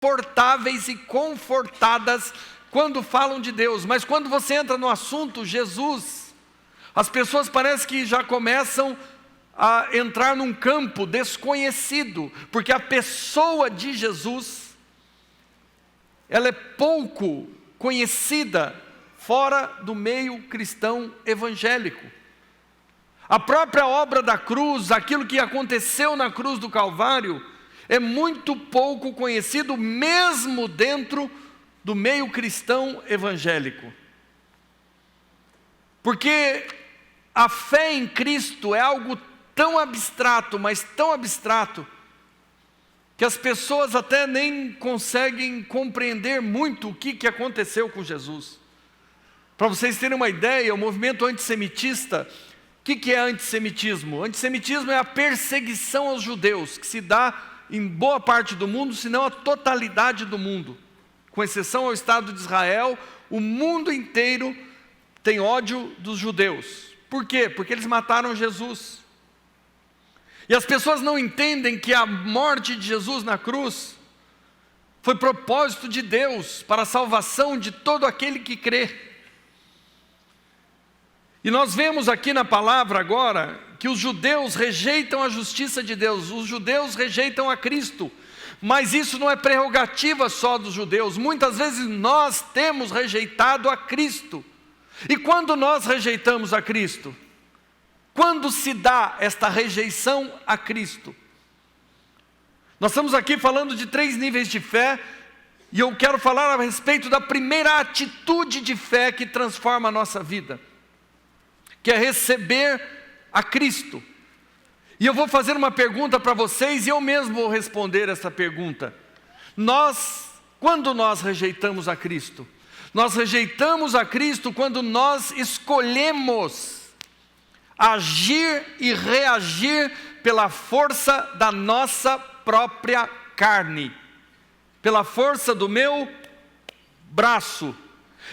confortáveis e confortadas quando falam de Deus, mas quando você entra no assunto Jesus, as pessoas parecem que já começam a entrar num campo desconhecido, porque a pessoa de Jesus, ela é pouco conhecida fora do meio cristão evangélico. A própria obra da cruz, aquilo que aconteceu na cruz do Calvário, é muito pouco conhecido mesmo dentro do meio cristão evangélico. Porque a fé em Cristo é algo tão abstrato, mas tão abstrato, que as pessoas até nem conseguem compreender muito o que aconteceu com Jesus. Para vocês terem uma ideia, o movimento antissemitista, o que é antissemitismo? Antissemitismo é a perseguição aos judeus, que se dá em boa parte do mundo, se não a totalidade do mundo. Com exceção ao Estado de Israel, o mundo inteiro tem ódio dos judeus. Por quê? Porque eles mataram Jesus. E as pessoas não entendem que a morte de Jesus na cruz foi propósito de Deus para a salvação de todo aquele que crê. E nós vemos aqui na palavra agora que os judeus rejeitam a justiça de Deus, os judeus rejeitam a Cristo, mas isso não é prerrogativa só dos judeus, muitas vezes nós temos rejeitado a Cristo. E quando nós rejeitamos a Cristo? Quando se dá esta rejeição a Cristo? Nós estamos aqui falando de 3 níveis de fé, e eu quero falar a respeito da primeira atitude de fé que transforma a nossa vida, que é receber a Cristo. E eu vou fazer uma pergunta para vocês, e eu mesmo vou responder essa pergunta. Quando nós rejeitamos a Cristo? Nós rejeitamos a Cristo quando nós escolhemos agir e reagir pela força da nossa própria carne, pela força do meu braço.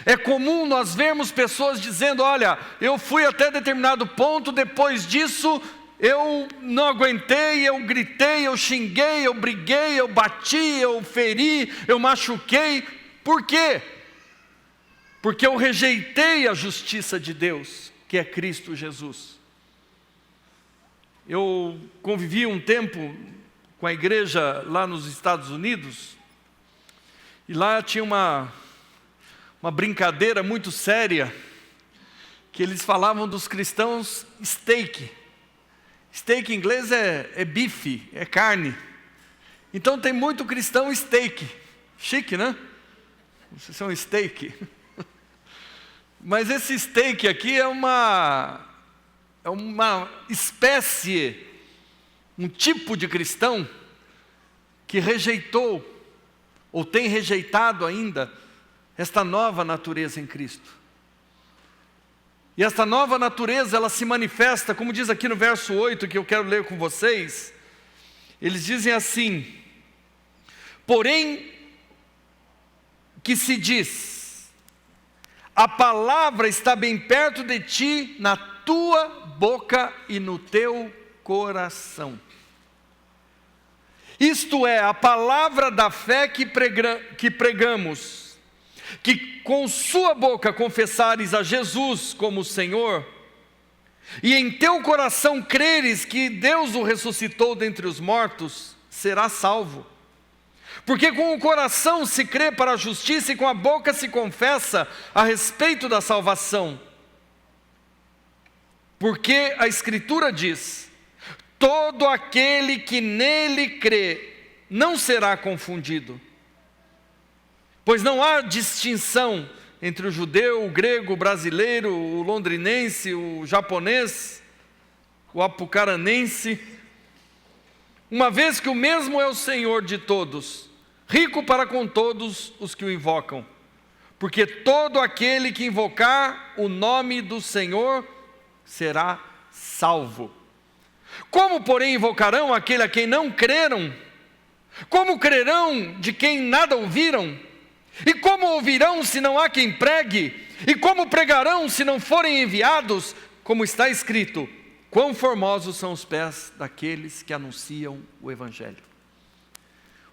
É comum nós vermos pessoas dizendo: olha, eu fui até determinado ponto, depois disso eu não aguentei, eu gritei, eu xinguei, eu briguei, eu bati, eu feri, eu machuquei. Por quê? Porque eu rejeitei a justiça de Deus, que é Cristo Jesus. Eu convivi um tempo com a igreja lá nos Estados Unidos, e lá tinha uma brincadeira muito séria, que eles falavam dos cristãos steak. Steak em inglês é bife, é carne. Então tem muito cristão steak. Chique, né? Vocês são steak. Mas esse steak aqui é uma espécie, um tipo de cristão que rejeitou, ou tem rejeitado ainda, esta nova natureza em Cristo. E esta nova natureza, ela se manifesta, como diz aqui no verso 8, que eu quero ler com vocês. Eles dizem assim: porém, que se diz, a palavra está bem perto de ti, na tua boca e no teu coração. Isto é, a palavra da fé que pregamos, que com sua boca confessares a Jesus como Senhor, e em teu coração creres que Deus o ressuscitou dentre os mortos, serás salvo. Porque com o coração se crê para a justiça, e com a boca se confessa a respeito da salvação. Porque a Escritura diz: todo aquele que nele crê não será confundido. Pois não há distinção entre o judeu, o grego, o brasileiro, o londrinense, o japonês, o apucaranense, uma vez que o mesmo é o Senhor de todos, rico para com todos os que o invocam. Porque todo aquele que invocar o nome do Senhor será salvo. Como, porém, invocarão aquele a quem não creram? Como crerão de quem nada ouviram? E como ouvirão se não há quem pregue? E como pregarão se não forem enviados? Como está escrito: quão formosos são os pés daqueles que anunciam o Evangelho.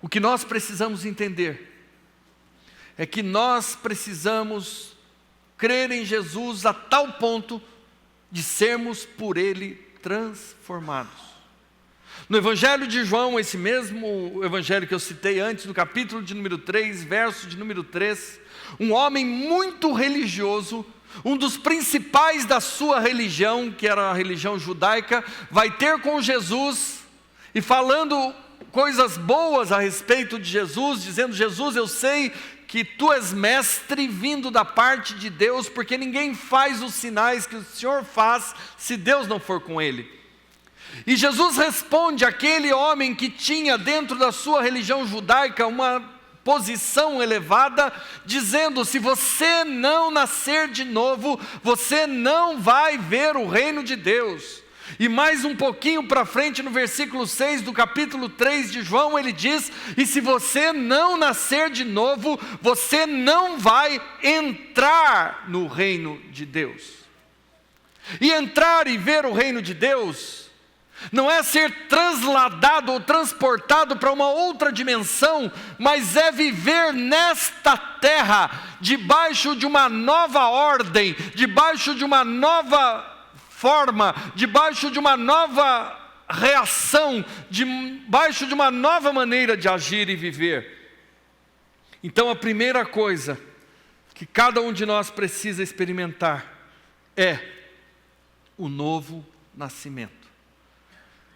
O que nós precisamos entender é que nós precisamos crer em Jesus a tal ponto de sermos por Ele transformados. No Evangelho de João, esse mesmo Evangelho que eu citei antes, no capítulo de número 3, verso de número 3, um homem muito religioso, um dos principais da sua religião, que era a religião judaica, vai ter com Jesus e falando coisas boas a respeito de Jesus, dizendo: Jesus, eu sei que tu és mestre vindo da parte de Deus, porque ninguém faz os sinais que o Senhor faz se Deus não for com ele. E Jesus responde àquele homem que tinha dentro da sua religião judaica uma posição elevada, dizendo: se você não nascer de novo, você não vai ver o reino de Deus. E mais um pouquinho para frente, no versículo 6 do capítulo 3 de João, ele diz: e se você não nascer de novo, você não vai entrar no reino de Deus. E entrar e ver o reino de Deus não é ser trasladado ou transportado para uma outra dimensão, mas é viver nesta terra, debaixo de uma nova ordem, debaixo de uma nova forma, debaixo de uma nova reação, debaixo de uma nova maneira de agir e viver. Então a primeira coisa que cada um de nós precisa experimentar é o novo nascimento.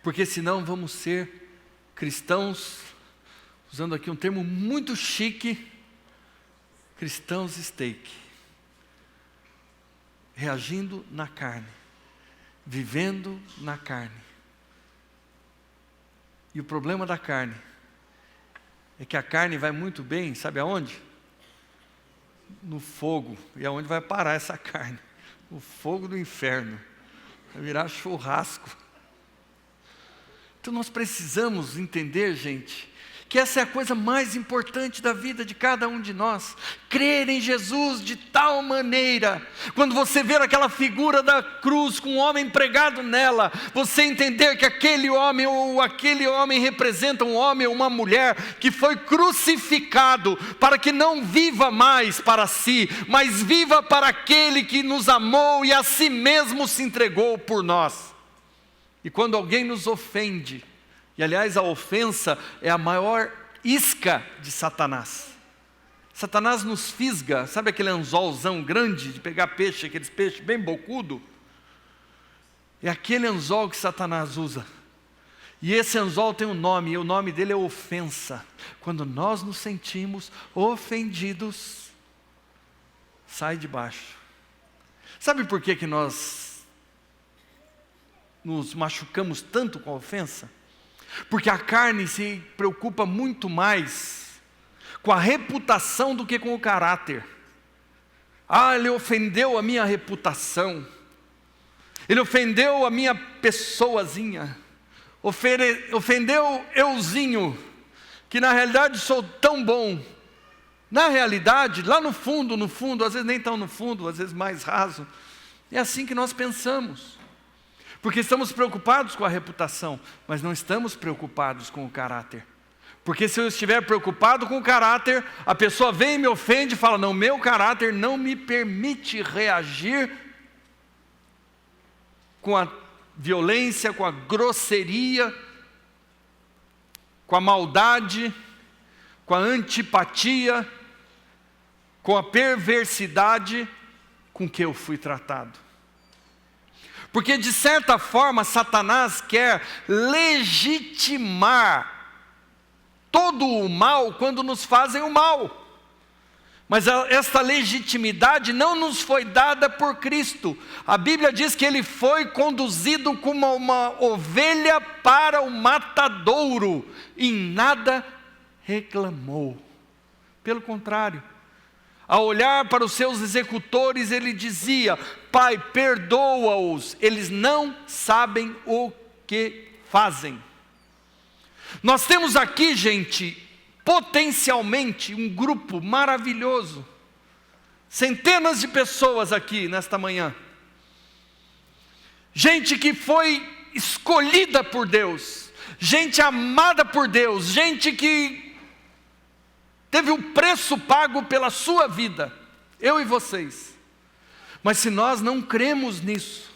Porque senão vamos ser cristãos, usando aqui um termo muito chique, cristãos steak, reagindo na carne, vivendo na carne. E o problema da carne é que a carne vai muito bem, sabe aonde? No fogo. E aonde vai parar essa carne? O fogo do inferno. Vai virar churrasco. Então nós precisamos entender, gente, que essa é a coisa mais importante da vida de cada um de nós. Crer em Jesus de tal maneira, quando você ver aquela figura da cruz com um homem pregado nela, você entender que aquele homem representa um homem ou uma mulher que foi crucificado para que não viva mais para si, mas viva para aquele que nos amou e a si mesmo se entregou por nós. E quando alguém nos ofende, e aliás a ofensa é a maior isca de Satanás. Satanás nos fisga, sabe aquele anzolzão grande de pegar peixe, aqueles peixes bem bocudo? É aquele anzol que Satanás usa. E esse anzol tem um nome, e o nome dele é ofensa. Quando nós nos sentimos ofendidos, sai de baixo. Sabe por que nós nos machucamos tanto com a ofensa? Porque a carne se preocupa muito mais com a reputação do que com o caráter. Ele ofendeu a minha reputação, ele ofendeu a minha pessoazinha, ofendeu euzinho, que na realidade sou tão bom. Na realidade, lá no fundo, às vezes nem tão no fundo, às vezes mais raso, é assim que nós pensamos. Porque estamos preocupados com a reputação, mas não estamos preocupados com o caráter. Porque se eu estiver preocupado com o caráter, a pessoa vem e me ofende e fala: não, meu caráter não me permite reagir com a violência, com a grosseria, com a maldade, com a antipatia, com a perversidade com que eu fui tratado. Porque de certa forma Satanás quer legitimar todo o mal quando nos fazem o mal. Mas esta legitimidade não nos foi dada por Cristo. A Bíblia diz que Ele foi conduzido como uma ovelha para o matadouro, e em nada reclamou. Pelo contrário, ao olhar para os seus executores, Ele dizia: Pai, perdoa-os, eles não sabem o que fazem. Nós temos aqui, gente, potencialmente um grupo maravilhoso, centenas de pessoas aqui nesta manhã, gente que foi escolhida por Deus, gente amada por Deus, gente que teve o preço pago pela sua vida, eu e vocês. Mas se nós não cremos nisso,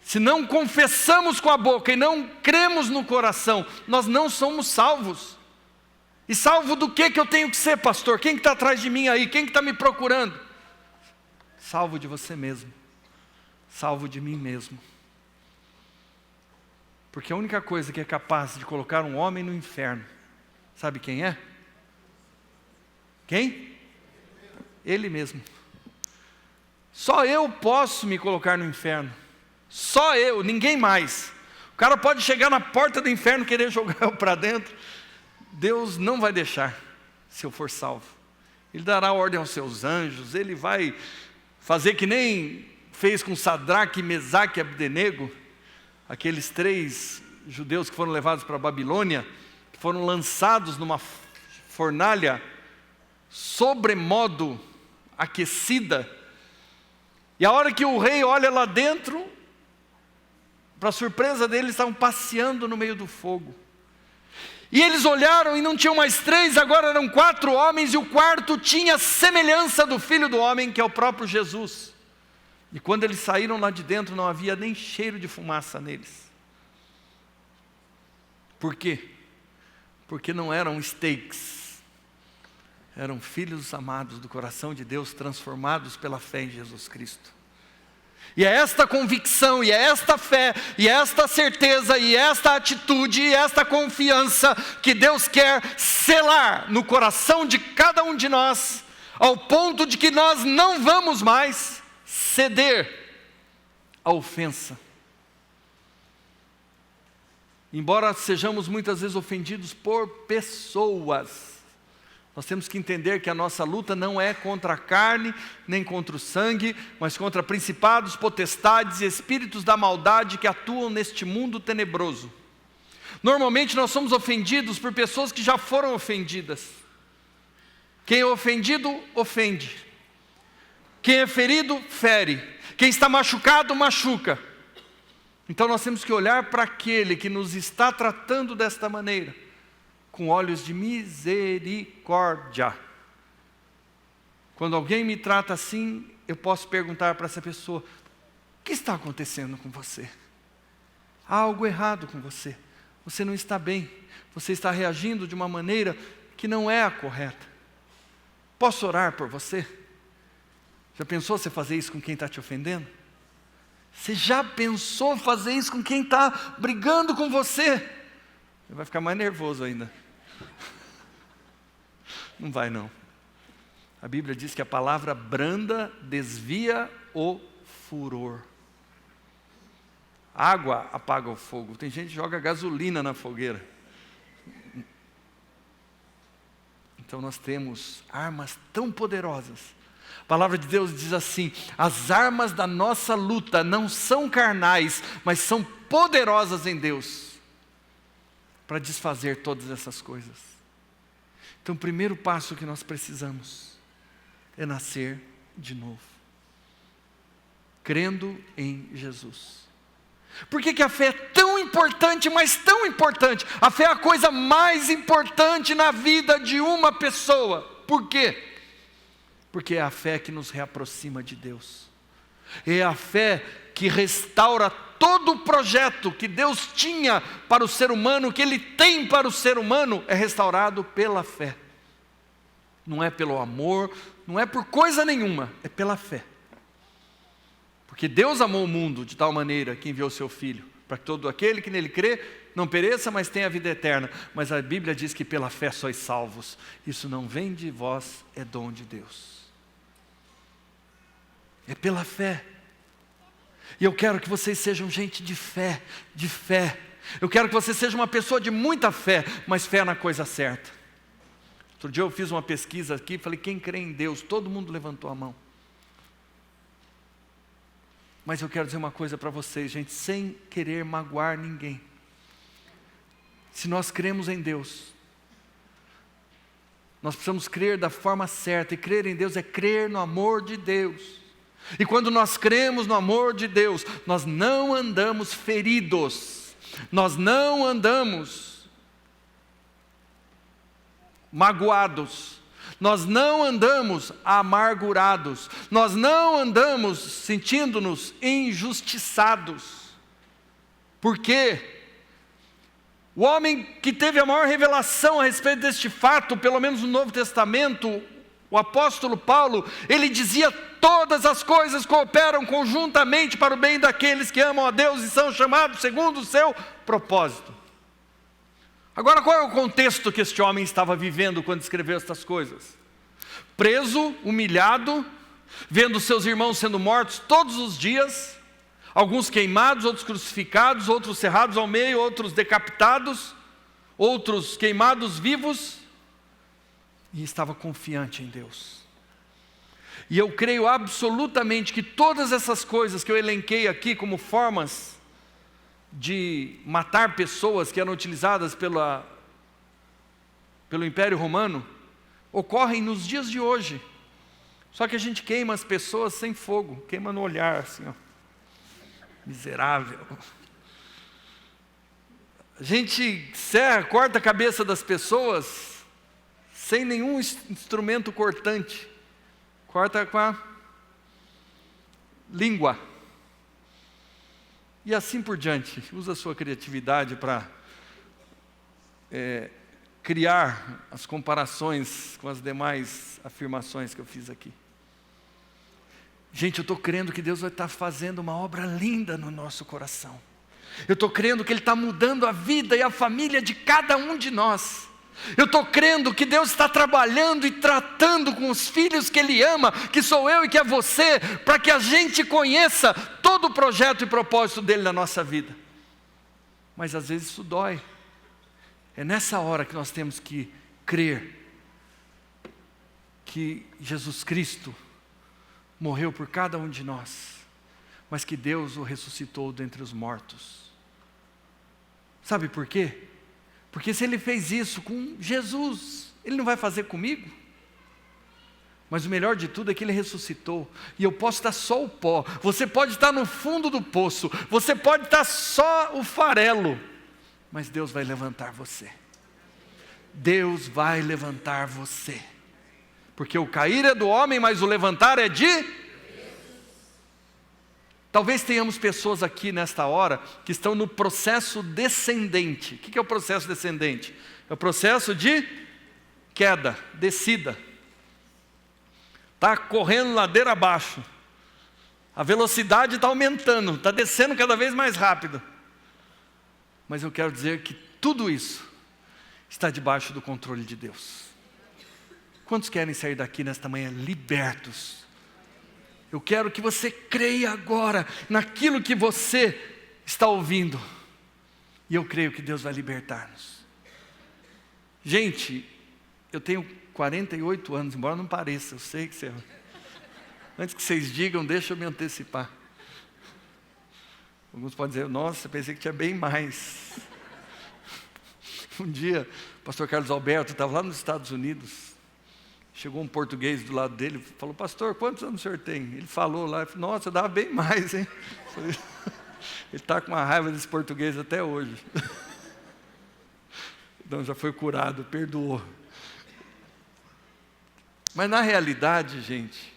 se não confessamos com a boca e não cremos no coração, nós não somos salvos. E salvo do que eu tenho que ser, pastor? Quem que está atrás de mim aí? Quem que está me procurando? Salvo de você mesmo. Salvo de mim mesmo. Porque a única coisa que é capaz de colocar um homem no inferno, sabe quem é? Quem? Ele mesmo. Só eu posso me colocar no inferno. Só eu, ninguém mais. O cara pode chegar na porta do inferno e querer jogar eu para dentro. Deus não vai deixar, se eu for salvo. Ele dará ordem aos seus anjos, ele vai fazer que nem fez com Sadraque, Mesaque e Abdenego, aqueles 3 judeus que foram levados para a Babilônia, que foram lançados numa fornalha sobremodo aquecida, e a hora que o rei olha lá dentro, para surpresa deles, estavam passeando no meio do fogo. E eles olharam e não tinham mais 3, agora eram 4 homens, e o quarto tinha a semelhança do Filho do Homem, que é o próprio Jesus. E quando eles saíram lá de dentro, não havia nem cheiro de fumaça neles. Por quê? Porque não eram steaks, eram filhos amados do coração de Deus, transformados pela fé em Jesus Cristo. E é esta convicção, e é esta fé, e é esta certeza, e esta atitude, e esta confiança que Deus quer selar no coração de cada um de nós, ao ponto de que nós não vamos mais ceder à ofensa. Embora sejamos muitas vezes ofendidos por pessoas, nós temos que entender que a nossa luta não é contra a carne, nem contra o sangue, mas contra principados, potestades e espíritos da maldade que atuam neste mundo tenebroso. Normalmente nós somos ofendidos por pessoas que já foram ofendidas. Quem é ofendido, ofende. Quem é ferido, fere. Quem está machucado, machuca. Então nós temos que olhar para aquele que nos está tratando desta maneira, com olhos de misericórdia. Quando alguém me trata assim, eu posso perguntar para essa pessoa: o que está acontecendo com você? Há algo errado com você. Você não está bem. Você está reagindo de uma maneira que não é a correta. Posso orar por você? Já pensou você fazer isso com quem está te ofendendo? Você já pensou fazer isso com quem está brigando com você? Você vai ficar mais nervoso ainda. Não vai não. A Bíblia diz que a palavra branda desvia o furor. Água apaga o fogo. Tem gente que joga gasolina na fogueira. Então nós temos armas tão poderosas. A palavra de Deus diz assim: as armas da nossa luta não são carnais, mas são poderosas em Deus para desfazer todas essas coisas. Então o primeiro passo que nós precisamos é nascer de novo, crendo em Jesus. Por que a fé é tão importante, mas tão importante? A fé é a coisa mais importante na vida de uma pessoa. Por quê? Porque é a fé que nos reaproxima de Deus. É a fé que restaura todo o projeto que Deus tinha para o ser humano, que Ele tem para o ser humano, é restaurado pela fé. Não é pelo amor, não é por coisa nenhuma, é pela fé. Porque Deus amou o mundo de tal maneira que enviou o seu Filho, para que todo aquele que nele crê não pereça, mas tenha a vida eterna. Mas a Bíblia diz que pela fé sois salvos. Isso não vem de vós, é dom de Deus. É pela fé. E eu quero que vocês sejam gente de fé, de fé. Eu quero que você seja uma pessoa de muita fé, mas fé na coisa certa. Outro dia eu fiz uma pesquisa aqui, falei: quem crê em Deus? Todo mundo levantou a mão. Mas eu quero dizer uma coisa para vocês, gente, sem querer magoar ninguém. Se nós cremos em Deus, nós precisamos crer da forma certa, e crer em Deus é crer no amor de Deus. E quando nós cremos no amor de Deus, nós não andamos feridos, nós não andamos magoados, nós não andamos amargurados, nós não andamos sentindo-nos injustiçados. Por quê? O homem que teve a maior revelação a respeito deste fato, pelo menos no Novo Testamento, o apóstolo Paulo, ele dizia: todas as coisas cooperam conjuntamente para o bem daqueles que amam a Deus e são chamados segundo o seu propósito. Agora, qual é o contexto que este homem estava vivendo quando escreveu estas coisas? Preso, humilhado, vendo seus irmãos sendo mortos todos os dias, alguns queimados, outros crucificados, outros cerrados ao meio, outros decapitados, outros queimados vivos, e estava confiante em Deus. E eu creio absolutamente que todas essas coisas que eu elenquei aqui como formas de matar pessoas que eram utilizadas pelo Império Romano, ocorrem nos dias de hoje. Só que a gente queima as pessoas sem fogo, queima no olhar assim, ó. Miserável. A gente corta a cabeça das pessoas sem nenhum instrumento cortante. Corta com a língua. E assim por diante. Usa a sua criatividade para criar as comparações com as demais afirmações que eu fiz aqui. Gente, eu estou crendo que Deus vai estar fazendo uma obra linda no nosso coração. Eu estou crendo que Ele está mudando a vida e a família de cada um de nós. Eu estou crendo que Deus está trabalhando e tratando com os filhos que Ele ama, que sou eu e que é você, para que a gente conheça todo o projeto e propósito dEle na nossa vida. Mas às vezes isso dói. É nessa hora que nós temos que crer que Jesus Cristo morreu por cada um de nós, mas que Deus o ressuscitou dentre os mortos. Sabe por quê? Porque se Ele fez isso com Jesus, Ele não vai fazer comigo? Mas o melhor de tudo é que Ele ressuscitou, e eu posso estar só o pó, você pode estar no fundo do poço, você pode estar só o farelo, mas Deus vai levantar você. Deus vai levantar você. Porque o cair é do homem, mas o levantar é de Deus. Talvez tenhamos pessoas aqui nesta hora que estão no processo descendente. O que é o processo descendente? É o processo de queda, descida. Está correndo ladeira abaixo. A velocidade está aumentando, está descendo cada vez mais rápido. Mas eu quero dizer que tudo isso está debaixo do controle de Deus. Quantos querem sair daqui nesta manhã libertos? Eu quero que você creia agora naquilo que você está ouvindo. E eu creio que Deus vai libertar-nos. Gente, eu tenho 48 anos, embora não pareça, eu sei que você... Antes que vocês digam, deixa eu me antecipar. Alguns podem dizer: nossa, pensei que tinha bem mais. Um dia, o pastor Carlos Alberto estava lá nos Estados Unidos. Chegou um português do lado dele e falou: pastor, quantos anos o senhor tem? Ele falou lá, eu falei: nossa, dava bem mais, hein? Ele está com uma raiva desse português até hoje. Então já foi curado, perdoou. Mas na realidade, gente,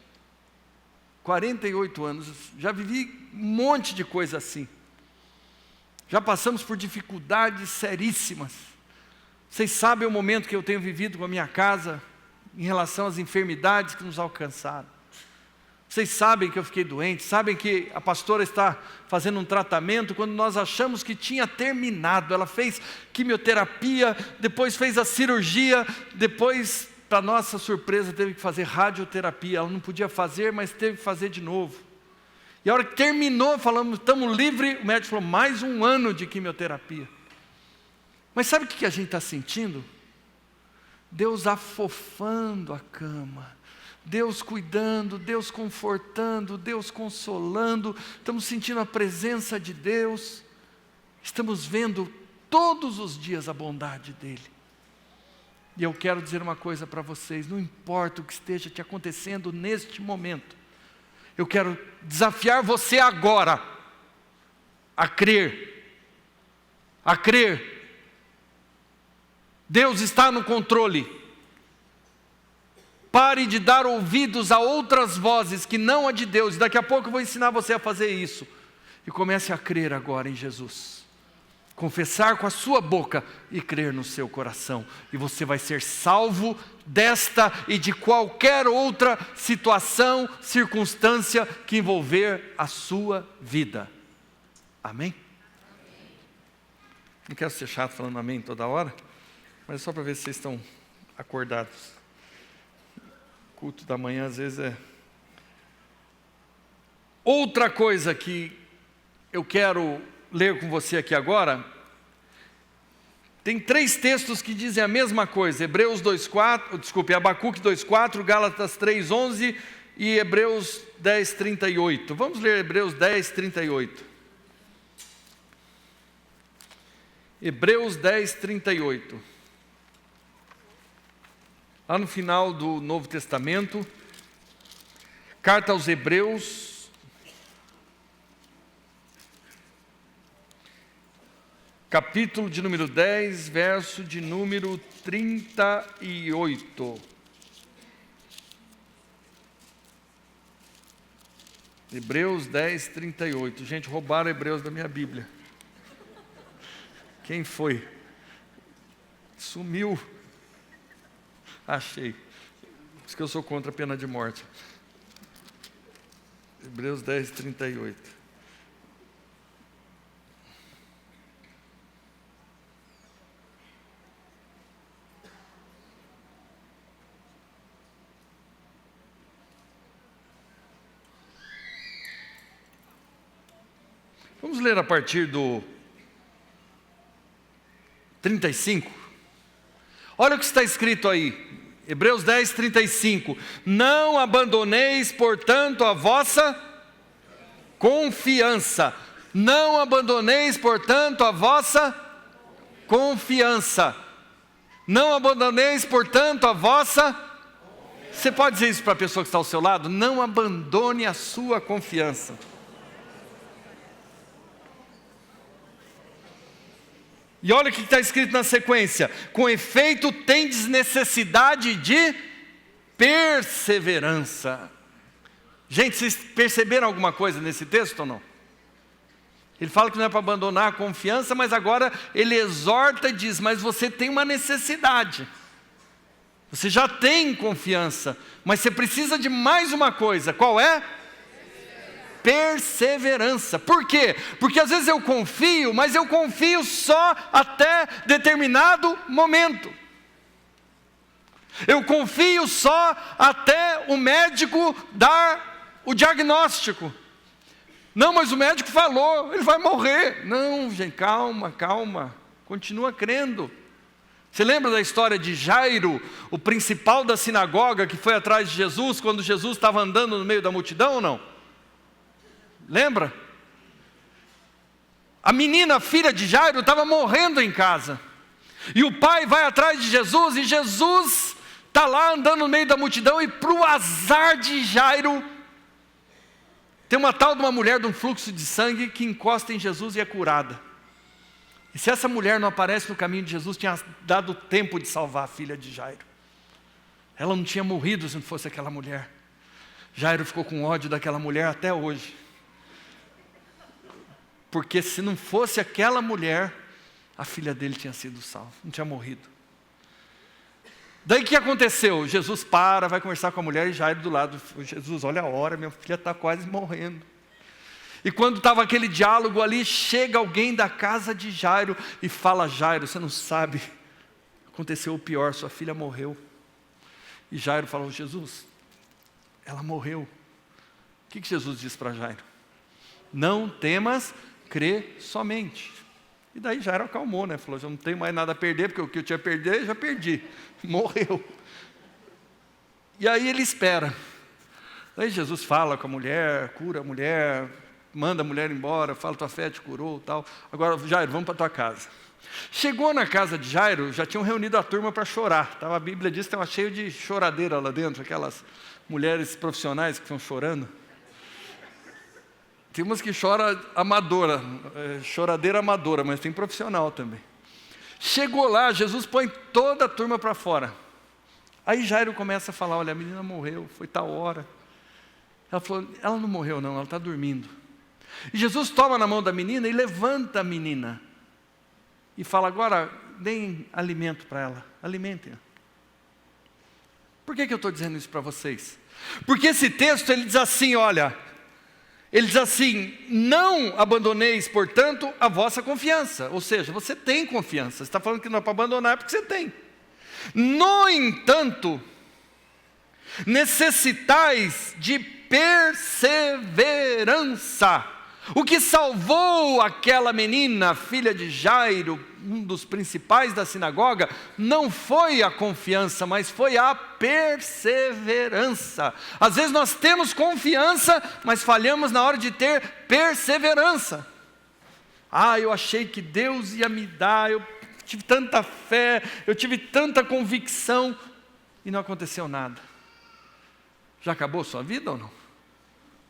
48 anos, já vivi um monte de coisa assim. Já passamos por dificuldades seríssimas. Vocês sabem o momento que eu tenho vivido com a minha casa em relação às enfermidades que nos alcançaram. Vocês sabem que eu fiquei doente, sabem que a pastora está fazendo um tratamento quando nós achamos que tinha terminado. Ela fez quimioterapia, depois fez a cirurgia, depois, para nossa surpresa, teve que fazer radioterapia. Ela não podia fazer, mas teve que fazer de novo. E a hora que terminou, falamos: estamos livres. O médico falou: mais um ano de quimioterapia. Mas sabe o que a gente está sentindo? Deus afofando a cama, Deus cuidando, Deus confortando, Deus consolando. Estamos sentindo a presença de Deus. Estamos vendo todos os dias a bondade dEle. E eu quero dizer uma coisa para vocês: não importa o que esteja te acontecendo neste momento, eu quero desafiar você agora a crer. A crer. Deus está no controle. Pare de dar ouvidos a outras vozes que não a de Deus. Daqui a pouco eu vou ensinar você a fazer isso. E comece a crer agora em Jesus. Confessar com a sua boca e crer no seu coração. E você vai ser salvo desta e de qualquer outra situação, circunstância que envolver a sua vida. Amém? Não quero ser chato falando amém toda hora, mas é só para ver se vocês estão acordados. O culto da manhã às vezes é... Outra coisa que eu quero ler com você aqui agora, tem 3 textos que dizem a mesma coisa, Abacuque 2:4, Gálatas 3:11 e Hebreus 10:38. Vamos ler Hebreus 10:38. Hebreus 10:38. Lá no final do Novo Testamento, carta aos Hebreus, capítulo de número 10, verso de número 38. Hebreus 10:38. Gente, roubaram Hebreus da minha Bíblia. Quem foi? Sumiu. Achei. Por isso que eu sou contra a pena de morte. Hebreus 10:38. Vamos ler a partir do 35. Olha o que está escrito aí. Hebreus 10:35. Não abandoneis, portanto, a vossa confiança. Não abandoneis, portanto, a vossa confiança. Não abandoneis, portanto, a vossa... Você pode dizer isso para a pessoa que está ao seu lado? Não abandone a sua confiança. E olha o que está escrito na sequência. Com efeito, tendes necessidade de perseverança. Gente, vocês perceberam alguma coisa nesse texto ou não? Ele fala que não é para abandonar a confiança, mas agora ele exorta e diz, mas você tem uma necessidade. Você já tem confiança, mas você precisa de mais uma coisa. Qual é? Perseverança. Por quê? Porque às vezes eu confio, mas eu confio só até determinado momento. Eu confio só até o médico dar o diagnóstico. Não, mas o médico falou, ele vai morrer. Não, gente, calma, calma. Continua crendo. Você lembra da história de Jairo, o principal da sinagoga, que foi atrás de Jesus, quando Jesus estava andando no meio da multidão ou não? Lembra? A menina, filha de Jairo, estava morrendo em casa. E o pai vai atrás de Jesus, e Jesus está lá andando no meio da multidão, e para o azar de Jairo, tem uma tal de uma mulher de um fluxo de sangue que encosta em Jesus e é curada. E se essa mulher não aparece no caminho de Jesus, tinha dado tempo de salvar a filha de Jairo. Ela não tinha morrido se não fosse aquela mulher. Jairo ficou com ódio daquela mulher até hoje. Porque se não fosse aquela mulher, a filha dele tinha sido salva, não tinha morrido. Daí o que aconteceu? Jesus vai conversar com a mulher e Jairo do lado. Jesus, olha a hora, minha filha está quase morrendo. E quando estava aquele diálogo ali, chega alguém da casa de Jairo e fala, Jairo, você não sabe, aconteceu o pior, sua filha morreu. E Jairo falou, Jesus, ela morreu. O que Jesus disse para Jairo? Não temas, crê somente. E daí Jairo acalmou, né? Falou, já não tenho mais nada a perder, porque o que eu tinha a perder, já perdi. Morreu. E aí ele espera. Daí Jesus fala com a mulher, cura a mulher, manda a mulher embora, fala, tua fé te curou, tal. Agora, Jairo, vamos para tua casa. Chegou na casa de Jairo, já tinham reunido a turma para chorar. A Bíblia diz que estava cheio de choradeira lá dentro, aquelas mulheres profissionais que estão chorando. Tem umas que choram amadora, choradeira amadora, mas tem profissional também. Chegou lá, Jesus põe toda a turma para fora. Aí Jairo começa a falar, olha, a menina morreu, foi tal hora. Ela falou, ela não morreu não, ela está dormindo. E Jesus toma na mão da menina e levanta a menina. E fala, agora, deem alimento para ela, alimentem-a. Por que eu estou dizendo isso para vocês? Porque esse texto, ele diz assim, olha, ele diz assim, não abandoneis, portanto, a vossa confiança. Ou seja, você tem confiança. Você está falando que não é para abandonar, é porque você tem. No entanto, necessitais de perseverança. O que salvou aquela menina, filha de Jairo, um dos principais da sinagoga, não foi a confiança, mas foi a perseverança. Às vezes nós temos confiança, mas falhamos na hora de ter perseverança. Eu achei que Deus ia me dar, eu tive tanta fé, eu tive tanta convicção, e não aconteceu nada. Já acabou a sua vida ou não?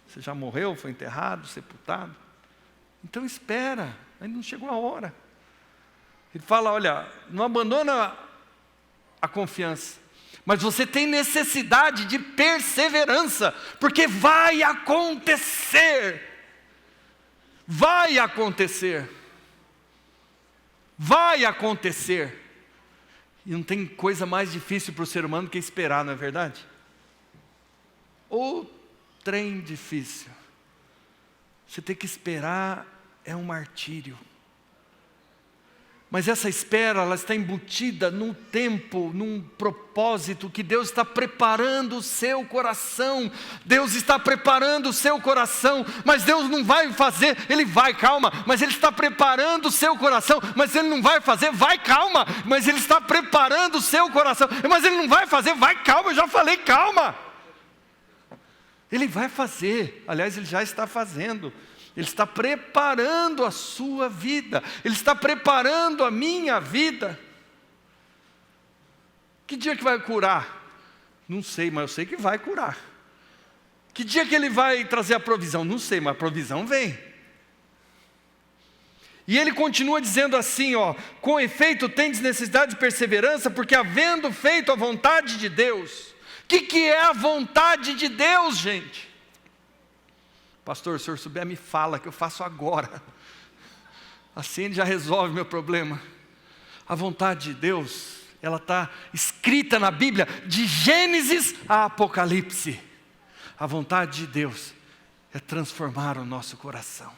Você já morreu, foi enterrado, sepultado? Então espera, ainda não chegou a hora. Ele fala, olha, não abandona a confiança, mas você tem necessidade de perseverança, porque vai acontecer. Vai acontecer. Vai acontecer. E não tem coisa mais difícil para o ser humano que esperar, não é verdade? Ou trem difícil. Você tem que esperar, é um martírio. Mas essa espera, ela está embutida num tempo, num propósito que Deus está preparando o seu coração. Deus está preparando o seu coração, mas Deus não vai fazer, Ele vai, calma, mas Ele está preparando o seu coração, mas Ele não vai fazer, vai, calma, mas Ele está preparando o seu coração, mas Ele não vai fazer, vai, calma, eu já falei, calma. Ele vai fazer, aliás, Ele já está fazendo. Ele está preparando a sua vida. Ele está preparando a minha vida. Que dia que vai curar? Não sei, mas eu sei que vai curar. Que dia que Ele vai trazer a provisão? Não sei, mas a provisão vem. E Ele continua dizendo assim, com efeito tendes necessidade de perseverança, porque havendo feito a vontade de Deus. O que é a vontade de Deus, gente? Pastor, se o senhor souber, me fala que eu faço agora. Assim Ele já resolve meu problema. A vontade de Deus, ela está escrita na Bíblia, de Gênesis a Apocalipse. A vontade de Deus é transformar o nosso coração.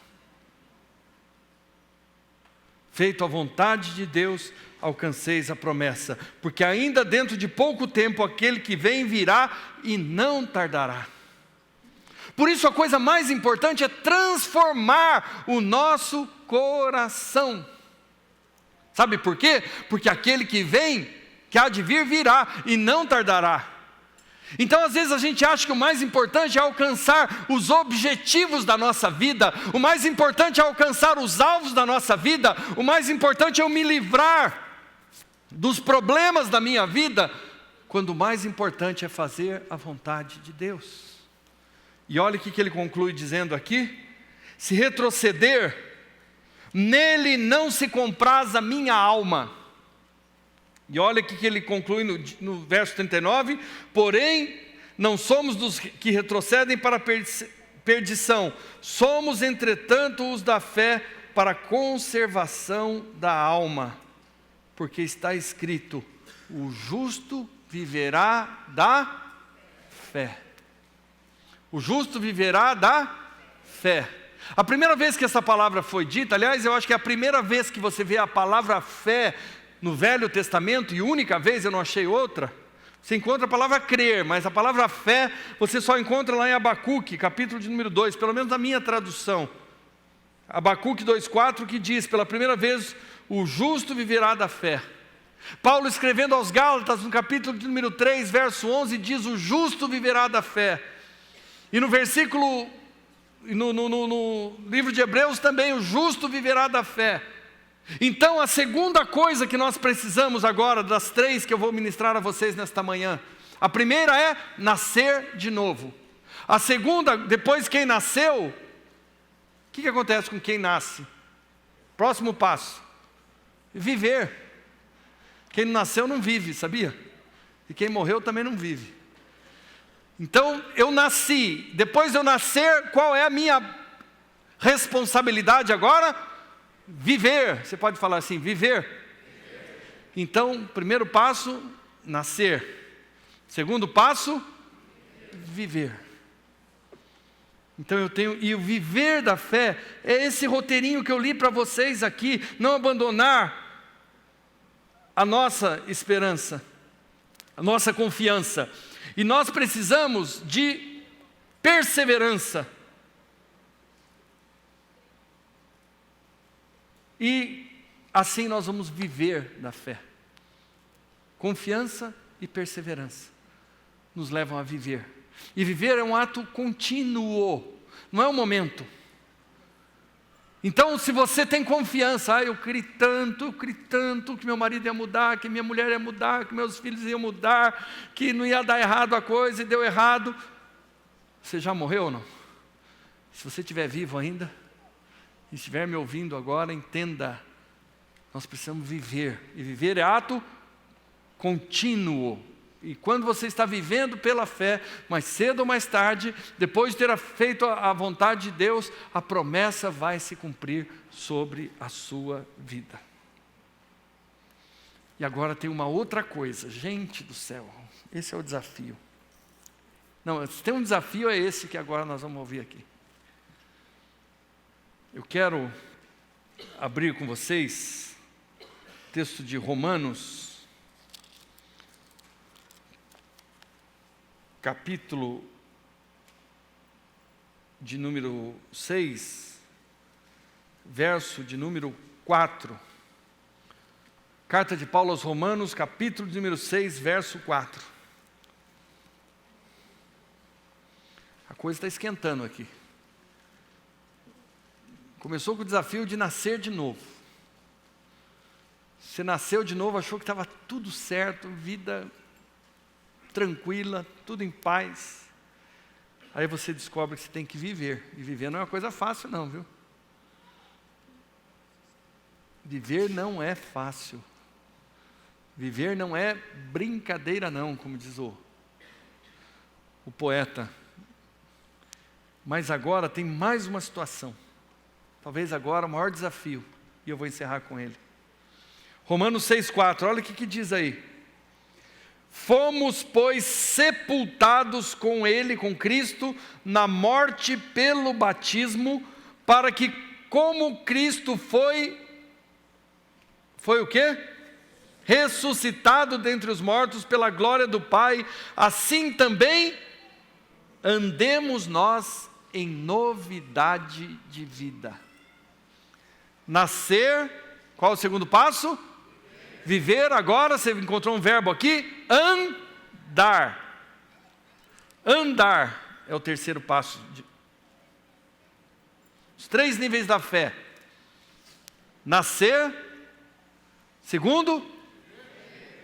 Feito a vontade de Deus, alcanceis a promessa. Porque ainda dentro de pouco tempo, aquele que vem virá e não tardará. Por isso a coisa mais importante é transformar o nosso coração. Sabe por quê? Porque aquele que vem, que há de vir, virá e não tardará. Então às vezes a gente acha que o mais importante é alcançar os objetivos da nossa vida, o mais importante é alcançar os alvos da nossa vida, o mais importante é eu me livrar dos problemas da minha vida, quando o mais importante é fazer a vontade de Deus. E olha o que ele conclui dizendo aqui: se retroceder, nele não se compraz a minha alma. E olha o que ele conclui no verso 39, porém, não somos dos que retrocedem para a perdição, somos entretanto os da fé para a conservação da alma, porque está escrito, o justo viverá da fé. O justo viverá da fé. A primeira vez que essa palavra foi dita, aliás, eu acho que é a primeira vez que você vê a palavra fé no Velho Testamento, e única vez, eu não achei outra. Você encontra a palavra crer, mas a palavra fé você só encontra lá em Abacuque, capítulo de número 2, pelo menos na minha tradução. Abacuque 2,4, que diz, pela primeira vez, o justo viverá da fé. Paulo escrevendo aos Gálatas, no capítulo de número 3, verso 11, diz, o justo viverá da fé. E no versículo, no livro de Hebreus também, o justo viverá da fé. Então a segunda coisa que nós precisamos agora, das três que eu vou ministrar a vocês nesta manhã, a primeira é nascer de novo. A segunda, depois quem nasceu, o que acontece com quem nasce? Próximo passo, viver. Quem não nasceu não vive, sabia? E quem morreu também não vive. Então, eu nasci. Depois de eu nascer, qual é a minha responsabilidade agora? Viver. Você pode falar assim, viver. Então, primeiro passo, nascer. Segundo passo, viver. Então eu tenho, e o viver da fé é esse roteirinho que eu li para vocês aqui, não abandonar a nossa esperança, a nossa confiança. E nós precisamos de perseverança. E assim nós vamos viver da fé. Confiança e perseverança nos levam a viver. E viver é um ato contínuo, não é um momento. Então, se você tem confiança, eu criei tanto que meu marido ia mudar, que minha mulher ia mudar, que meus filhos iam mudar, que não ia dar errado a coisa e deu errado. Você já morreu ou não? Se você estiver vivo ainda, e estiver me ouvindo agora, entenda, nós precisamos viver. E viver é ato contínuo. E quando você está vivendo pela fé, mais cedo ou mais tarde, depois de ter feito a vontade de Deus, a promessa vai se cumprir sobre a sua vida. E agora tem uma outra coisa, gente do céu, esse é o desafio. Não, se tem um desafio é esse que agora nós vamos ouvir aqui. Eu quero abrir com vocês o texto de Romanos, capítulo de número 6, verso de número 4. Carta de Paulo aos Romanos, capítulo de número 6, verso 4. A coisa está esquentando aqui. Começou com o desafio de nascer de novo. Você nasceu de novo, achou que estava tudo certo, vida tranquila, tudo em paz. Aí você descobre que você tem que viver. E viver não é uma coisa fácil não, viu? Viver não é fácil. Viver não é brincadeira não, como diz o poeta. Mas agora tem mais uma situação. Talvez agora o maior desafio. E eu vou encerrar com ele. Romanos 6,4, olha o que diz aí. Fomos, pois, sepultados com Ele, com Cristo, na morte pelo batismo, para que, como Cristo foi o quê? Ressuscitado dentre os mortos pela glória do Pai, assim também andemos nós em novidade de vida. Nascer, qual é o segundo passo? Viver agora, você encontrou um verbo aqui, andar. Andar é o terceiro passo. Os 3 níveis da fé. Nascer. Segundo.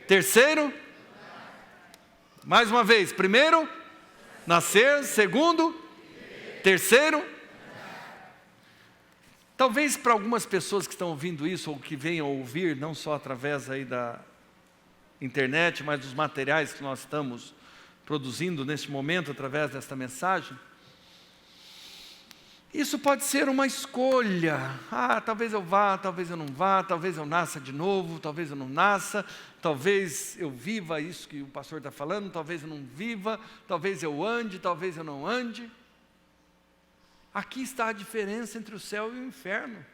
Terceiro. Mais uma vez. Primeiro. Nascer. Segundo. Terceiro. Talvez para algumas pessoas que estão ouvindo isso, ou que venham ouvir, não só através aí da internet, mas dos materiais que nós estamos produzindo neste momento, através desta mensagem, isso pode ser uma escolha. Talvez eu vá, talvez eu não vá, talvez eu nasça de novo, talvez eu não nasça, talvez eu viva isso que o pastor está falando, talvez eu não viva, talvez eu ande, talvez eu não ande. Aqui está a diferença entre o céu e o inferno.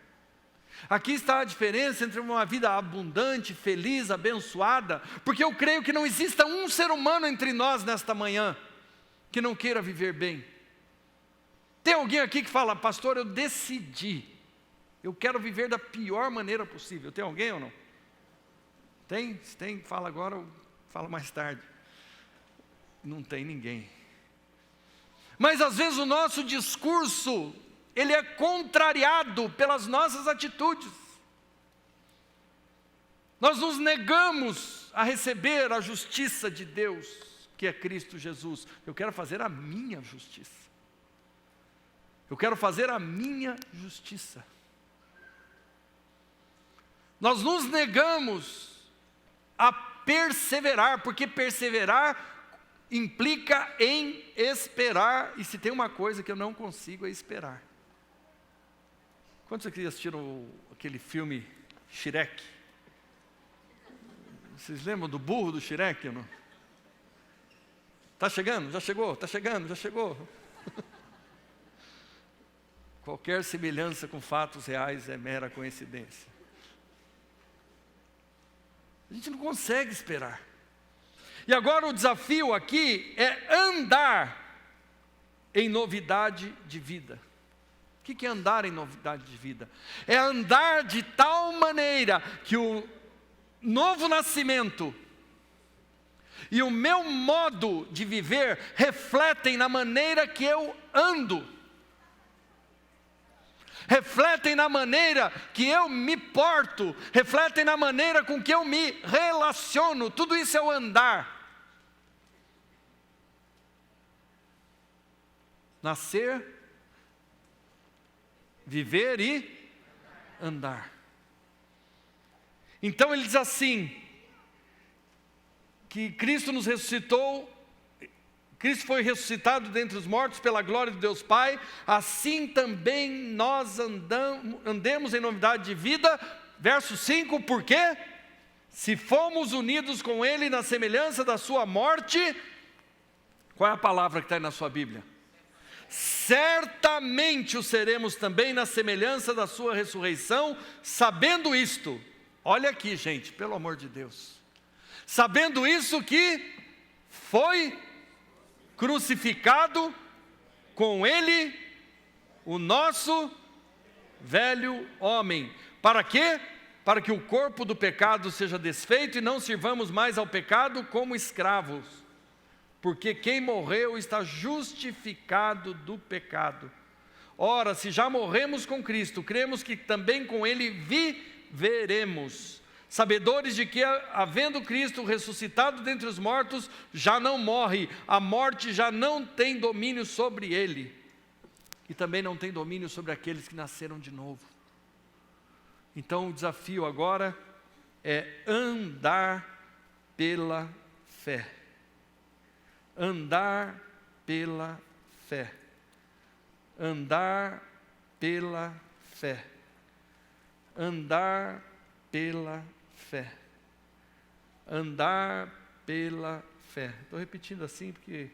Aqui está a diferença entre uma vida abundante, feliz, abençoada, porque eu creio que não exista um ser humano entre nós nesta manhã que não queira viver bem. Tem alguém aqui que fala, pastor, eu decidi, eu quero viver da pior maneira possível. Tem alguém ou não? Tem? Se tem, fala agora ou fala mais tarde. Não tem ninguém. Mas às vezes o nosso discurso, ele é contrariado pelas nossas atitudes. Nós nos negamos a receber a justiça de Deus, que é Cristo Jesus. Eu quero fazer a minha justiça. Eu quero fazer a minha justiça. Nós nos negamos a perseverar, porque perseverar implica em esperar, e se tem uma coisa que eu não consigo é esperar. Quantos aqui assistiram aquele filme Shrek? Vocês lembram do burro do Shrek ou não? Está chegando? Já chegou? Está chegando? Já chegou? Qualquer semelhança com fatos reais é mera coincidência. A gente não consegue esperar. E agora o desafio aqui é andar em novidade de vida. O que é andar em novidade de vida? É andar de tal maneira que o novo nascimento e o meu modo de viver refletem na maneira que eu ando. Refletem na maneira que eu me porto, refletem na maneira com que eu me relaciono. Tudo isso é o andar. Nascer, viver e andar. Então ele diz assim, que Cristo nos ressuscitou, Cristo foi ressuscitado dentre os mortos pela glória de Deus Pai, assim também nós andemos em novidade de vida. Verso 5, por quê? Se fomos unidos com Ele na semelhança da sua morte, qual é a palavra que está aí na sua Bíblia? Certamente o seremos também na semelhança da sua ressurreição, sabendo isto. Olha aqui, gente, pelo amor de Deus. Sabendo isso que foi crucificado com Ele o nosso velho homem. Para quê? Para que o corpo do pecado seja desfeito e não sirvamos mais ao pecado como escravos. Porque quem morreu está justificado do pecado. Ora, se já morremos com Cristo, cremos que também com Ele viveremos. Sabedores de que, havendo Cristo ressuscitado dentre os mortos, já não morre, a morte já não tem domínio sobre ele, e também não tem domínio sobre aqueles que nasceram de novo. Então o desafio agora é andar pela fé. Andar pela fé. Andar pela fé. Andar pela fé. Andar pela fé. Estou repetindo assim porque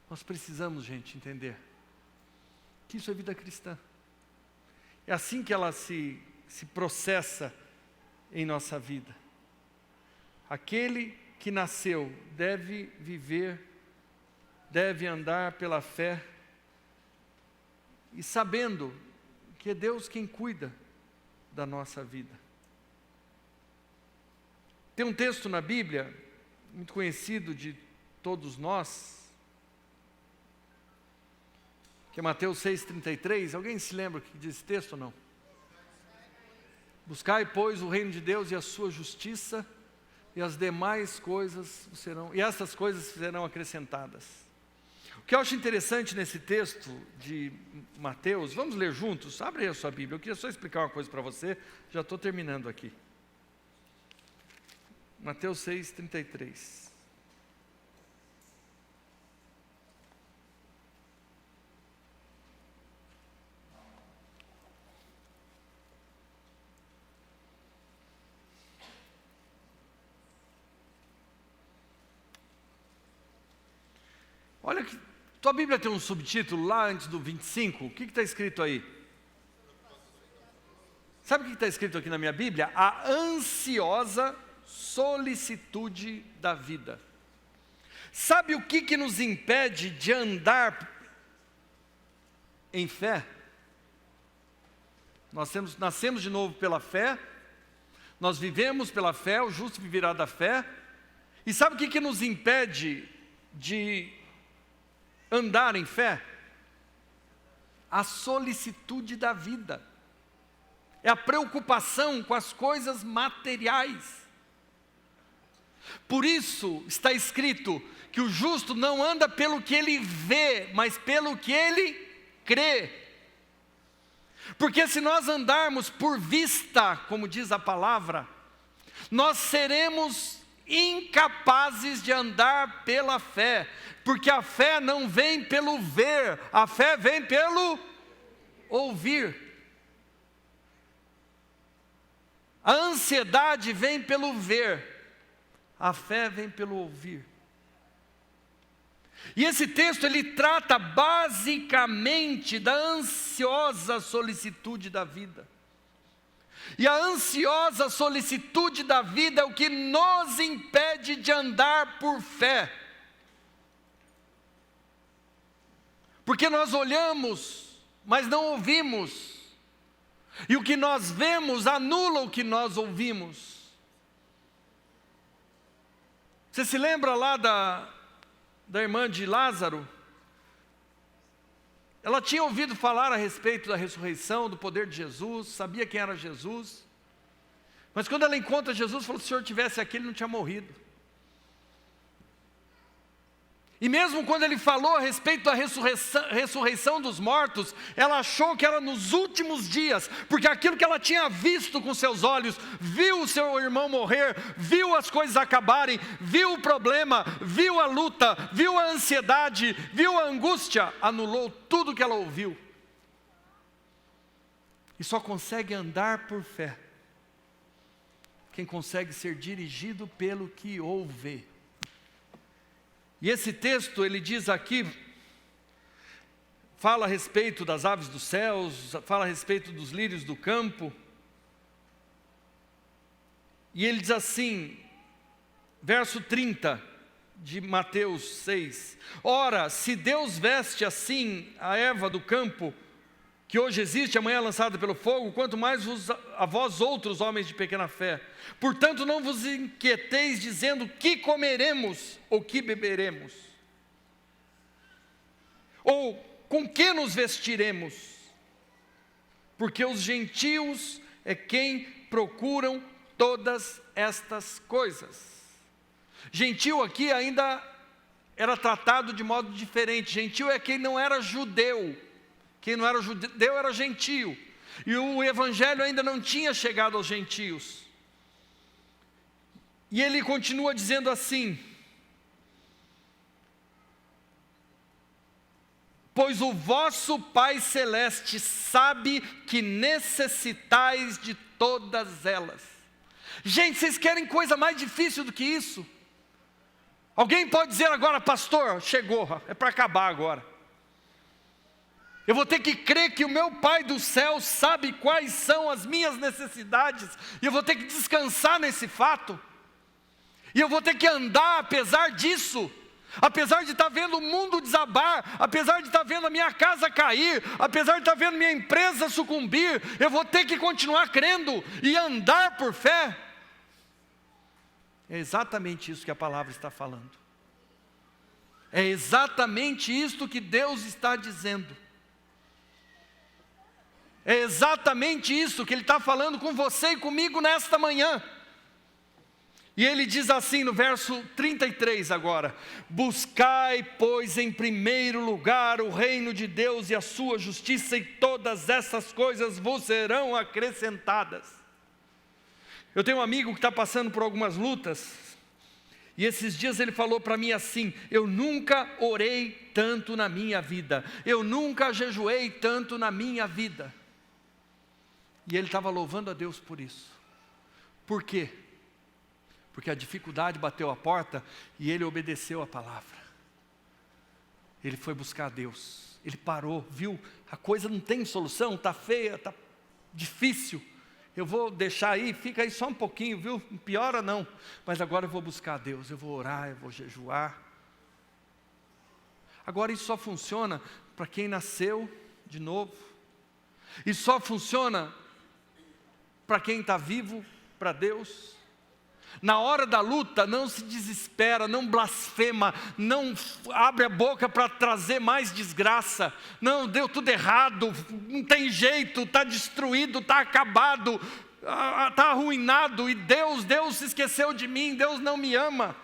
nós precisamos, gente, entender que isso é vida cristã. É assim que ela se processa em nossa vida. Aquele que nasceu deve viver, deve andar pela fé, e sabendo que é Deus quem cuida da nossa vida. Tem um texto na Bíblia, muito conhecido de todos nós, que é Mateus 6,33. Alguém se lembra o que diz esse texto ou não? Buscai, pois, o reino de Deus e a sua justiça, e as demais coisas serão, e essas coisas serão acrescentadas. O que eu acho interessante nesse texto de Mateus, vamos ler juntos? Abre aí a sua Bíblia, eu queria só explicar uma coisa para você, já estou terminando aqui. Mateus 6,33. Olha que tua Bíblia tem um subtítulo lá antes do 25, o que está escrito aí? Sabe o que está escrito aqui na minha Bíblia? A ansiosa solicitude da vida. Sabe o que nos impede de andar em fé? Nós nascemos de novo pela fé, nós vivemos pela fé, o justo viverá da fé, e sabe o que nos impede de andar em fé? A solicitude da vida. É a preocupação com as coisas materiais. Por isso está escrito que o justo não anda pelo que ele vê, mas pelo que ele crê. Porque se nós andarmos por vista, como diz a palavra, nós seremos incapazes de andar pela fé, porque a fé não vem pelo ver, a fé vem pelo ouvir. A ansiedade vem pelo ver, a fé vem pelo ouvir. E esse texto ele trata basicamente da ansiosa solicitude da vida. E a ansiosa solicitude da vida é o que nos impede de andar por fé. Porque nós olhamos, mas não ouvimos. E o que nós vemos anula o que nós ouvimos. Você se lembra lá da irmã de Lázaro? Ela tinha ouvido falar a respeito da ressurreição, do poder de Jesus, sabia quem era Jesus. Mas quando ela encontra Jesus, falou: se o Senhor tivesse aqui, ele não tinha morrido. E mesmo quando ele falou a respeito da ressurreição dos mortos, ela achou que era nos últimos dias, porque aquilo que ela tinha visto com seus olhos, viu o seu irmão morrer, viu as coisas acabarem, viu o problema, viu a luta, viu a ansiedade, viu a angústia, anulou tudo que ela ouviu. E só consegue andar por fé quem consegue ser dirigido pelo que ouve. E esse texto, ele diz aqui, fala a respeito das aves dos céus, fala a respeito dos lírios do campo. E ele diz assim, verso 30 de Mateus 6. Ora, se Deus veste assim a erva do campo, que hoje existe, amanhã é lançada pelo fogo, quanto mais a vós outros homens de pequena fé. Portanto, não vos inquieteis dizendo que comeremos ou que beberemos, ou com que nos vestiremos, porque os gentios é quem procuram todas estas coisas. Gentil aqui ainda era tratado de modo diferente. Gentil é quem não era judeu. Quem não era judeu era gentio. E o evangelho ainda não tinha chegado aos gentios. E ele continua dizendo assim: pois o vosso Pai Celeste sabe que necessitais de todas elas. Gente, vocês querem coisa mais difícil do que isso? Alguém pode dizer agora: pastor, chegou, é para acabar agora. Eu vou ter que crer que o meu Pai do céu sabe quais são as minhas necessidades, e eu vou ter que descansar nesse fato, e eu vou ter que andar apesar disso, apesar de estar vendo o mundo desabar, apesar de estar vendo a minha casa cair, apesar de estar vendo minha empresa sucumbir, eu vou ter que continuar crendo e andar por fé. É exatamente isso que a palavra está falando. É exatamente isso que Deus está dizendo. É exatamente isso que Ele está falando com você e comigo nesta manhã. E Ele diz assim no verso 33 agora: buscai, pois, em primeiro lugar o reino de Deus e a sua justiça, e todas essas coisas vos serão acrescentadas. Eu tenho um amigo que está passando por algumas lutas, e esses dias ele falou para mim assim: eu nunca orei tanto na minha vida, eu nunca jejuei tanto na minha vida. E ele estava louvando a Deus por isso. Por quê? Porque a dificuldade bateu a porta e ele obedeceu a palavra. Ele foi buscar a Deus. Ele parou, viu, a coisa não tem solução, está feia, está difícil. Eu vou deixar aí, fica aí só um pouquinho, viu? Não piora não. Mas agora eu vou buscar a Deus, eu vou orar, eu vou jejuar. Agora isso só funciona para quem nasceu de novo. Isso só funciona para quem está vivo para Deus. Na hora da luta, não se desespera, não blasfema, não abre a boca para trazer mais desgraça. Não, deu tudo errado, não tem jeito, está destruído, está acabado, está arruinado, e Deus se esqueceu de mim, Deus não me ama.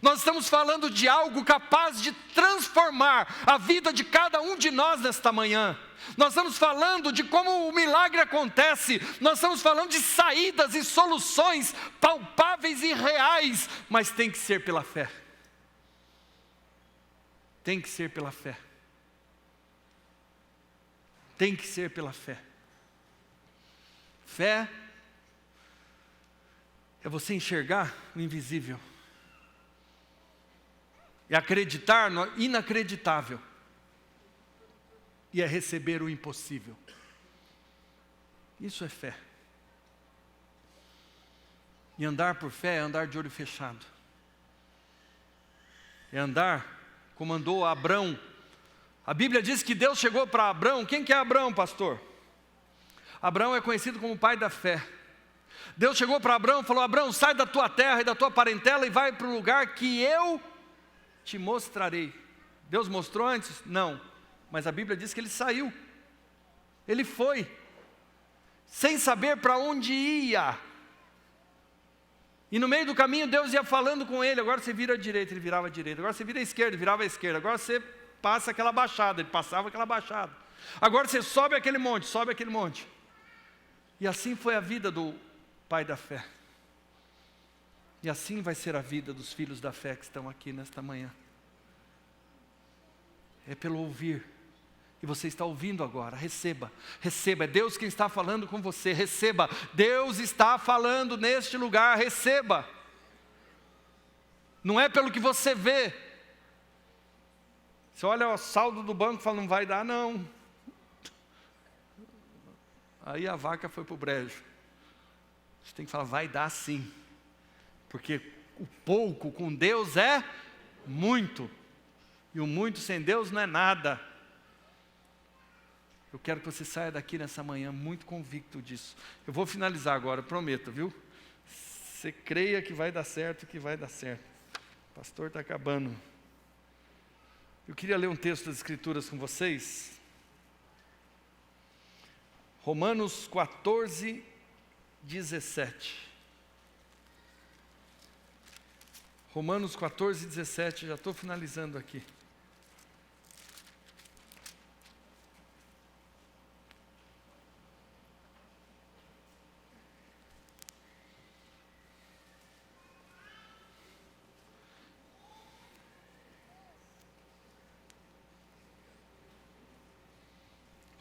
Nós estamos falando de algo capaz de transformar a vida de cada um de nós nesta manhã. Nós estamos falando de como o milagre acontece. Nós estamos falando de saídas e soluções palpáveis e reais. Mas tem que ser pela fé. Tem que ser pela fé. Tem que ser pela fé. Fé é você enxergar o invisível. É acreditar no inacreditável. E é receber o impossível. Isso é fé. E andar por fé é andar de olho fechado. É andar como andou Abrão. A Bíblia diz que Deus chegou para Abrão. Quem que é Abrão, pastor? Abrão é conhecido como o pai da fé. Deus chegou para Abrão e falou: Abrão, sai da tua terra e da tua parentela e vai para o lugar que eu te mostrarei. Deus mostrou antes? Não. Mas a Bíblia diz que ele saiu. Ele foi. Sem saber para onde ia. E no meio do caminho Deus ia falando com ele: agora você vira à direita, ele virava à direita. Agora você vira à esquerda, ele virava à esquerda. Agora você passa aquela baixada, ele passava aquela baixada. Agora você sobe aquele monte, sobe aquele monte. E assim foi a vida do pai da fé. E assim vai ser a vida dos filhos da fé que estão aqui nesta manhã. É pelo ouvir. E você está ouvindo agora, receba, receba, é Deus quem está falando com você, receba, Deus está falando neste lugar, receba. Não é pelo que você vê. Você olha o saldo do banco e fala: não vai dar não. Aí a vaca foi para o brejo. Você tem que falar: vai dar sim. Porque o pouco com Deus é muito. E o muito sem Deus não é nada. Eu quero que você saia daqui nessa manhã muito convicto disso. Eu vou finalizar agora, prometo, viu? Você creia que vai dar certo, que vai dar certo. O pastor está acabando. Eu queria ler um texto das Escrituras com vocês. Romanos 14, 17. Romanos 14, 17, já estou finalizando aqui.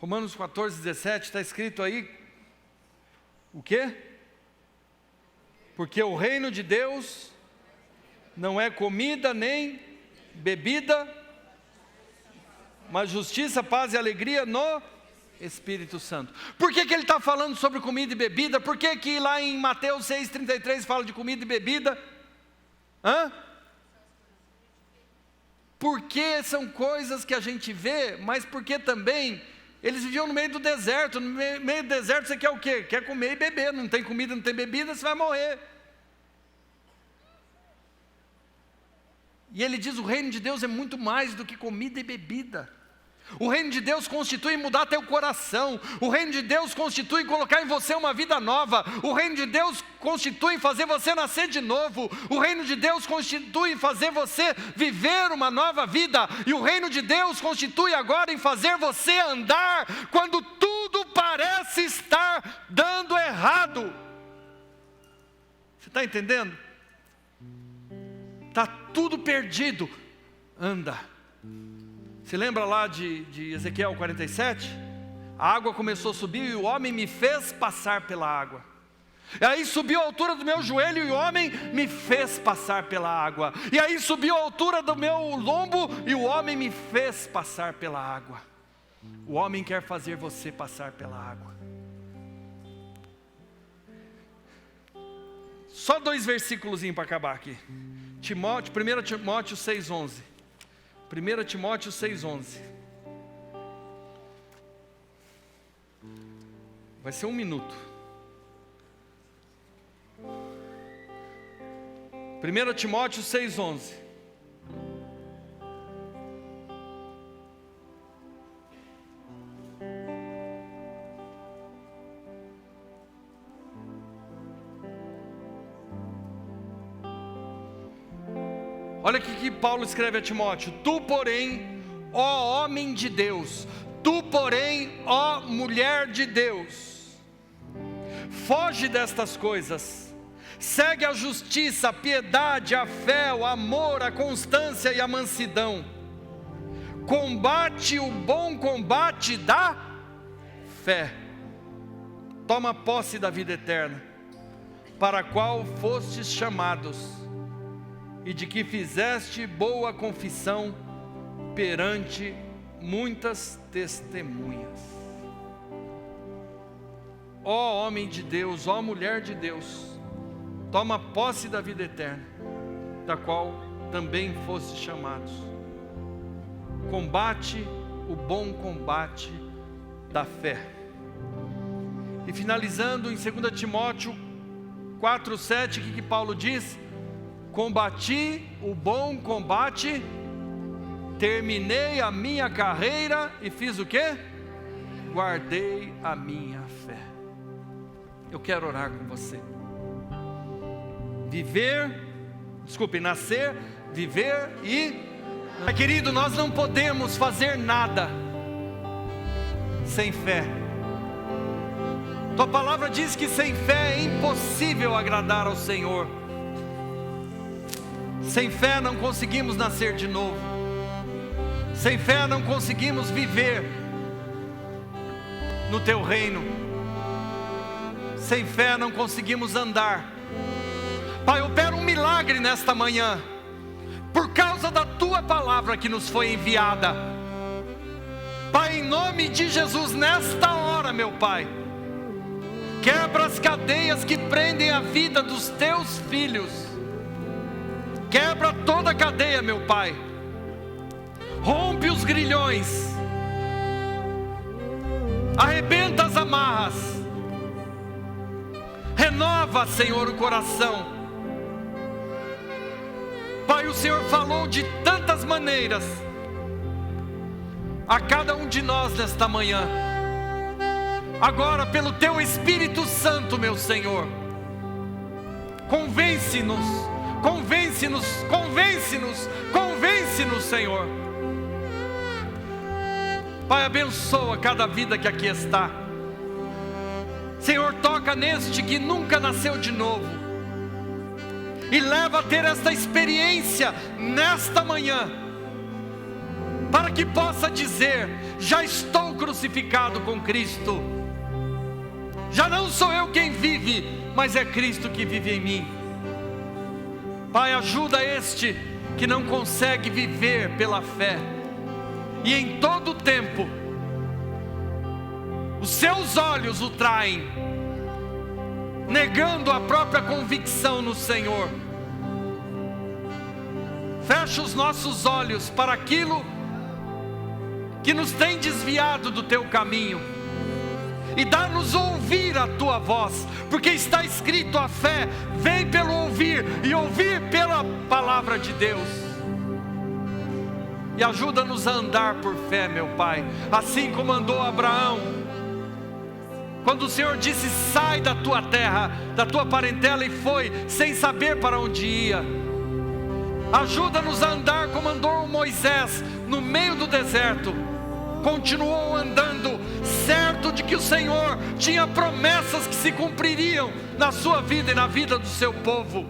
Romanos 14, 17, está escrito aí, o quê? Porque o reino de Deus não é comida nem bebida, mas justiça, paz e alegria no Espírito Santo. Por que ele está falando sobre comida e bebida? Por que lá em Mateus 6,33 fala de comida e bebida? Porque são coisas que a gente vê, mas porque também eles viviam no meio do deserto. No meio do deserto você quer o quê? Quer comer e beber. Não tem comida, não tem bebida, você vai morrer. E ele diz: o reino de Deus é muito mais do que comida e bebida. O reino de Deus constitui mudar teu coração. O reino de Deus constitui colocar em você uma vida nova. O reino de Deus constitui fazer você nascer de novo. O reino de Deus constitui fazer você viver uma nova vida. E o reino de Deus constitui agora em fazer você andar quando tudo parece estar dando errado. Você está entendendo? Está tudo perdido. Anda. Você lembra lá de Ezequiel 47? A água começou a subir e o homem me fez passar pela água. E aí subiu a altura do meu joelho e o homem me fez passar pela água. E aí subiu a altura do meu lombo e o homem me fez passar pela água. O homem quer fazer você passar pela água. Só 2 versículos para acabar aqui. 1 Timóteo 6,11. 1 Timóteo 6,11. Vai ser 1 minuto. 1 Timóteo 6,11. Olha o que Paulo escreve a Timóteo: tu, porém, ó homem de Deus, tu, porém, ó mulher de Deus, foge destas coisas, segue a justiça, a piedade, a fé, o amor, a constância e a mansidão, combate o bom combate da fé, toma posse da vida eterna, para a qual fostes chamados, e de que fizeste boa confissão perante muitas testemunhas. Ó homem de Deus, ó mulher de Deus, toma posse da vida eterna, da qual também foste chamados. Combate o bom combate da fé. E finalizando em 2 Timóteo 4:7, o que Paulo diz? Combati o bom combate, terminei a minha carreira e fiz o quê? Guardei a minha fé. Eu quero orar com você. Nascer, viver e... Querido, nós não podemos fazer nada sem fé. Tua palavra diz que sem fé é impossível agradar ao Senhor. Sem fé não conseguimos nascer de novo. Sem fé não conseguimos viver no teu reino. Sem fé não conseguimos andar. Pai, opera um milagre nesta manhã, por causa da tua palavra que nos foi enviada. Pai, em nome de Jesus, nesta hora, meu Pai, quebra as cadeias que prendem a vida dos teus filhos. Quebra toda a cadeia, meu Pai. Rompe os grilhões. Arrebenta as amarras. Renova, Senhor, o coração. Pai, o Senhor falou de tantas maneiras a cada um de nós nesta manhã. Agora, pelo Teu Espírito Santo, meu Senhor, convence-nos, convence-nos, convence-nos, convence-nos, Senhor. Pai, abençoa cada vida que aqui está. Senhor, toca neste que nunca nasceu de novo, e leva a ter esta experiência nesta manhã, para que possa dizer: já estou crucificado com Cristo. Já não sou eu quem vive, mas é Cristo que vive em mim. Pai, ajuda este que não consegue viver pela fé, e em todo tempo os seus olhos o traem, negando a própria convicção no Senhor. Fecha os nossos olhos para aquilo que nos tem desviado do Teu caminho, e dá-nos ouvir a Tua voz, porque está escrito: a fé vem pelo ouvir, e ouvir pela palavra de Deus. E ajuda-nos a andar por fé, meu Pai, assim como andou Abraão, quando o Senhor disse: sai da tua terra, da tua parentela, e foi, sem saber para onde ia. Ajuda-nos a andar como andou Moisés no meio do deserto. Continuou andando, certo de que o Senhor tinha promessas que se cumpririam na sua vida e na vida do seu povo.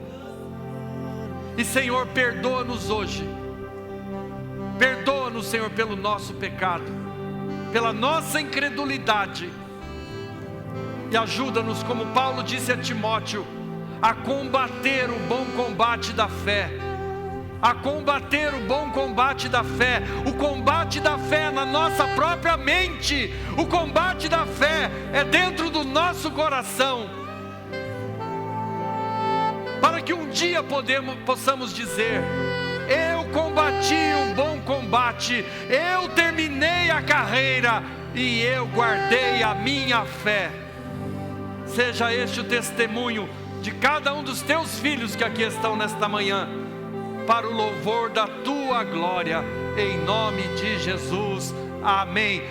E Senhor, perdoa-nos hoje. Perdoa-nos, Senhor, pelo nosso pecado, pela nossa incredulidade. E ajuda-nos, como Paulo disse a Timóteo, a combater o bom combate da fé. A combater o bom combate da fé. O combate da fé na nossa própria mente. O combate da fé é dentro do nosso coração. Para que um dia possamos dizer: eu combati o bom combate, eu terminei a carreira e eu guardei a minha fé. Seja este o testemunho de cada um dos Teus filhos que aqui estão nesta manhã, para o louvor da Tua glória, em nome de Jesus, amém.